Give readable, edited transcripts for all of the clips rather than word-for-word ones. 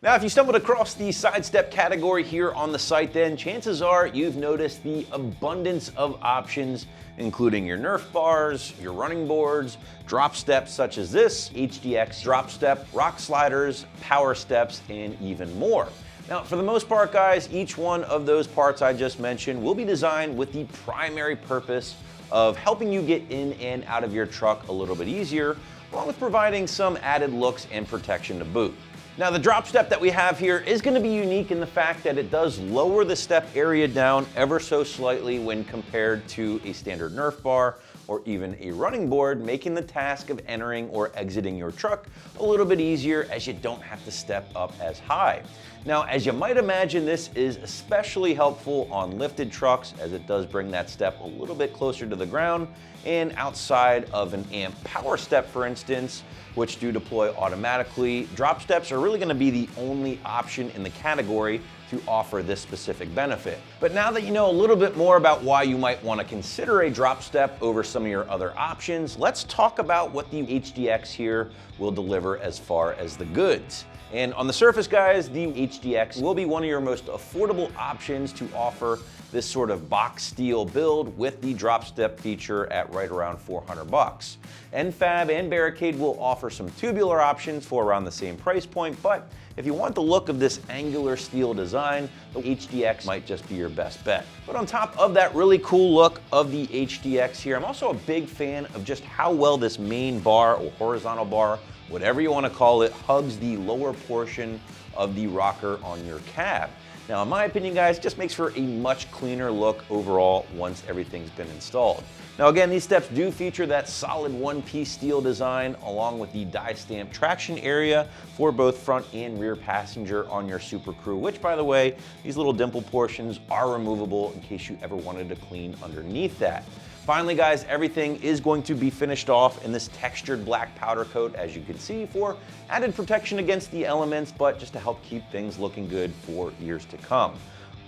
Now, if you stumbled across the side step category here on the site, then chances are you've noticed the abundance of options, including your Nerf bars, your running boards, drop steps such as this, HDX Drop Step, rock sliders, power steps, and even more. Now, for the most part, guys, each one of those parts I just mentioned will be designed with the primary purpose of helping you get in and out of your truck a little bit easier, along with providing some added looks and protection to boot. Now, the drop step that we have here is going to be unique in the fact that it does lower the step area down ever so slightly when compared to a standard Nerf bar or even a running board, making the task of entering or exiting your truck a little bit easier as you don't have to step up as high. Now, as you might imagine, this is especially helpful on lifted trucks as it does bring that step a little bit closer to the ground, and outside of an amp power step, for instance, which do deploy automatically, drop steps are really going to be the only option in the category to offer this specific benefit. But now that you know a little bit more about why you might want to consider a drop step over some of your other options, let's talk about what the HDX here will deliver as far as the goods. And on the surface, guys, the HDX will be one of your most affordable options to offer this sort of box steel build with the drop step feature at right around $400. Enfab and Barricade will offer some tubular options for around the same price point, but if you want the look of this angular steel design, the HDX might just be your best bet. But on top of that really cool look of the HDX here, I'm also a big fan of just how well this main bar or horizontal bar, whatever you want to call it, hugs the lower portion of the rocker on your cab. Now, in my opinion, guys, it just makes for a much cleaner look overall once everything's been installed. Now, again, these steps do feature that solid one-piece steel design along with the die stamp traction area for both front and rear passenger on your Super Crew, which, by the way, these little dimple portions are removable in case you ever wanted to clean underneath that. Finally, guys, everything is going to be finished off in this textured black powder coat, as you can see, for added protection against the elements, but just to help keep things looking good for years to come.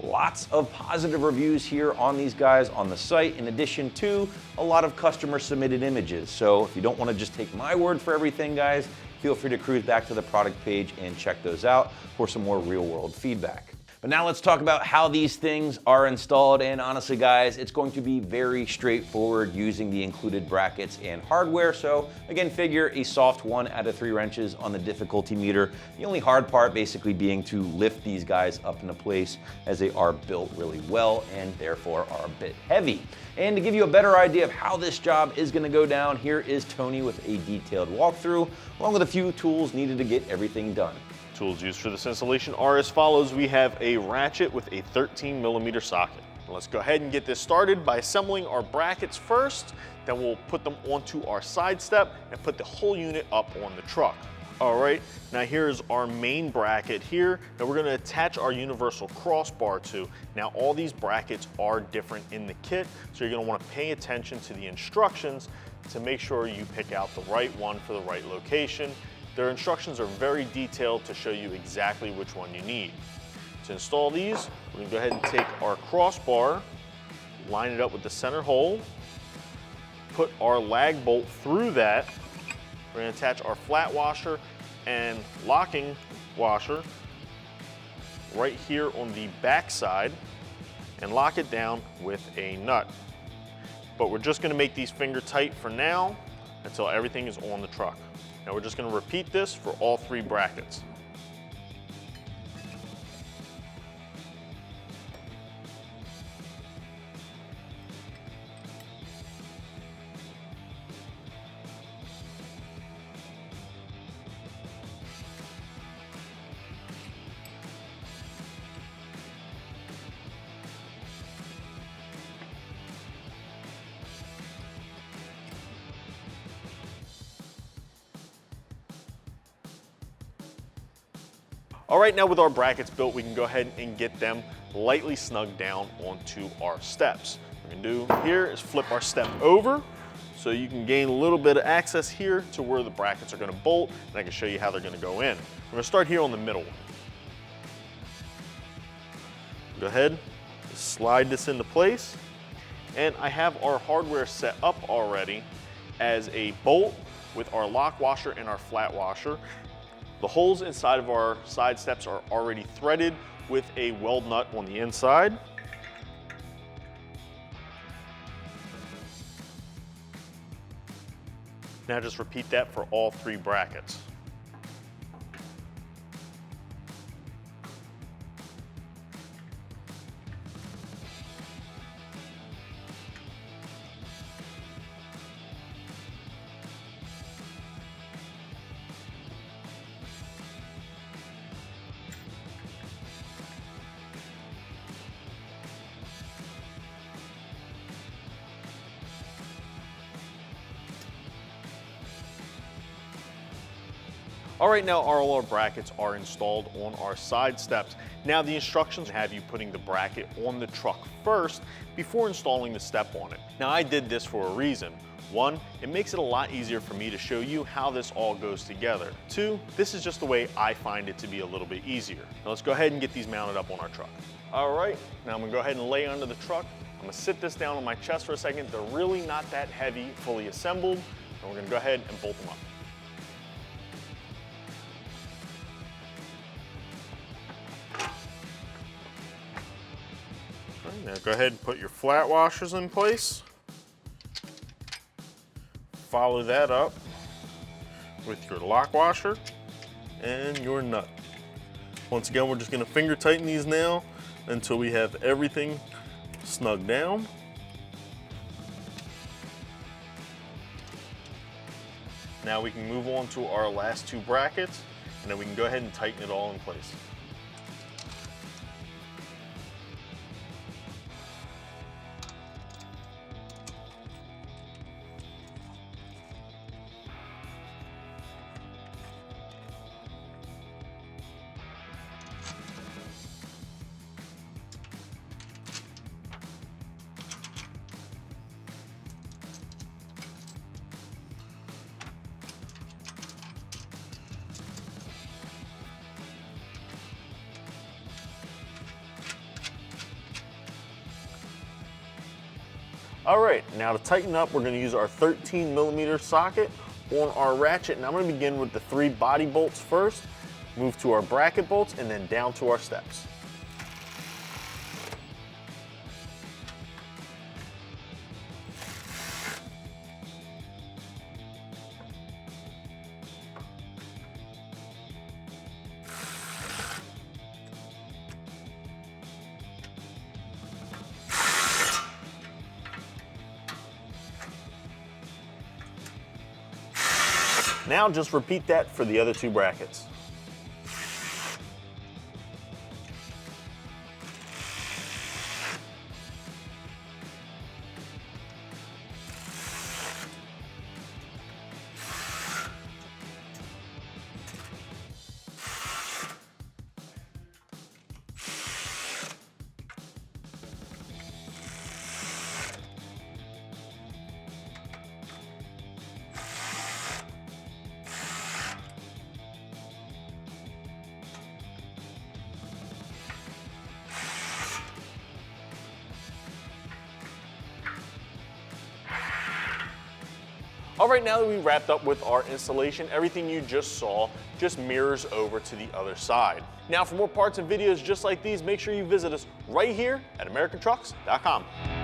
Lots of positive reviews here on these guys on the site, in addition to a lot of customer submitted images. So if you don't want to just take my word for everything, guys, feel free to cruise back to the product page and check those out for some more real-world feedback. But now let's talk about how these things are installed, and honestly, guys, it's going to be very straightforward using the included brackets and hardware. So again, figure a soft 1 out of 3 wrenches on the difficulty meter. The only hard part basically being to lift these guys up into place, as they are built really well and therefore are a bit heavy. And to give you a better idea of how this job is going to go down, here is Tony with a detailed walkthrough, along with a few tools needed to get everything done. Tools used for this installation are as follows. We have a ratchet with a 13mm socket. Let's go ahead and get this started by assembling our brackets first. Then we'll put them onto our side step and put the whole unit up on the truck. All right, now here's our main bracket here that we're going to attach our universal crossbar to. Now, all these brackets are different in the kit, so you're going to want to pay attention to the instructions to make sure you pick out the right one for the right location. Their instructions are very detailed to show you exactly which one you need. To install these, we're going to go ahead and take our crossbar, line it up with the center hole, put our lag bolt through that. We're going to attach our flat washer and locking washer right here on the back side and lock it down with a nut. But we're just going to make these finger tight for now until everything is on the truck. Now we're just going to repeat this for all 3 brackets. All right, now with our brackets built, we can go ahead and get them lightly snugged down onto our steps. What we're gonna do here is flip our step over so you can gain a little bit of access here to where the brackets are gonna bolt, and I can show you how they're gonna go in. We're gonna start here on the middle. Go ahead, slide this into place, and I have our hardware set up already as a bolt with our lock washer and our flat washer. The holes inside of our side steps are already threaded with a weld nut on the inside. Now just repeat that for all 3 brackets. All right, now all our brackets are installed on our side steps. Now the instructions have you putting the bracket on the truck first before installing the step on it. Now I did this for a reason. 1, it makes it a lot easier for me to show you how this all goes together. 2, this is just the way I find it to be a little bit easier. Now let's go ahead and get these mounted up on our truck. All right, now I'm gonna go ahead and lay under the truck. I'm gonna sit this down on my chest for a second. They're really not that heavy, fully assembled. And we're gonna go ahead and bolt them up. Now go ahead and put your flat washers in place. Follow that up with your lock washer and your nut. Once again, we're just gonna finger tighten these now until we have everything snug down. Now we can move on to our last 2 brackets, and then we can go ahead and tighten it all in place. All right, now to tighten up, we're gonna use our 13mm socket on our ratchet, and I'm gonna begin with the 3 body bolts first, move to our bracket bolts, and then down to our steps. Now just repeat that for the other 2 brackets. All right, now that we wrapped up with our installation, everything you just saw just mirrors over to the other side. Now for more parts and videos just like these, make sure you visit us right here at AmericanTrucks.com.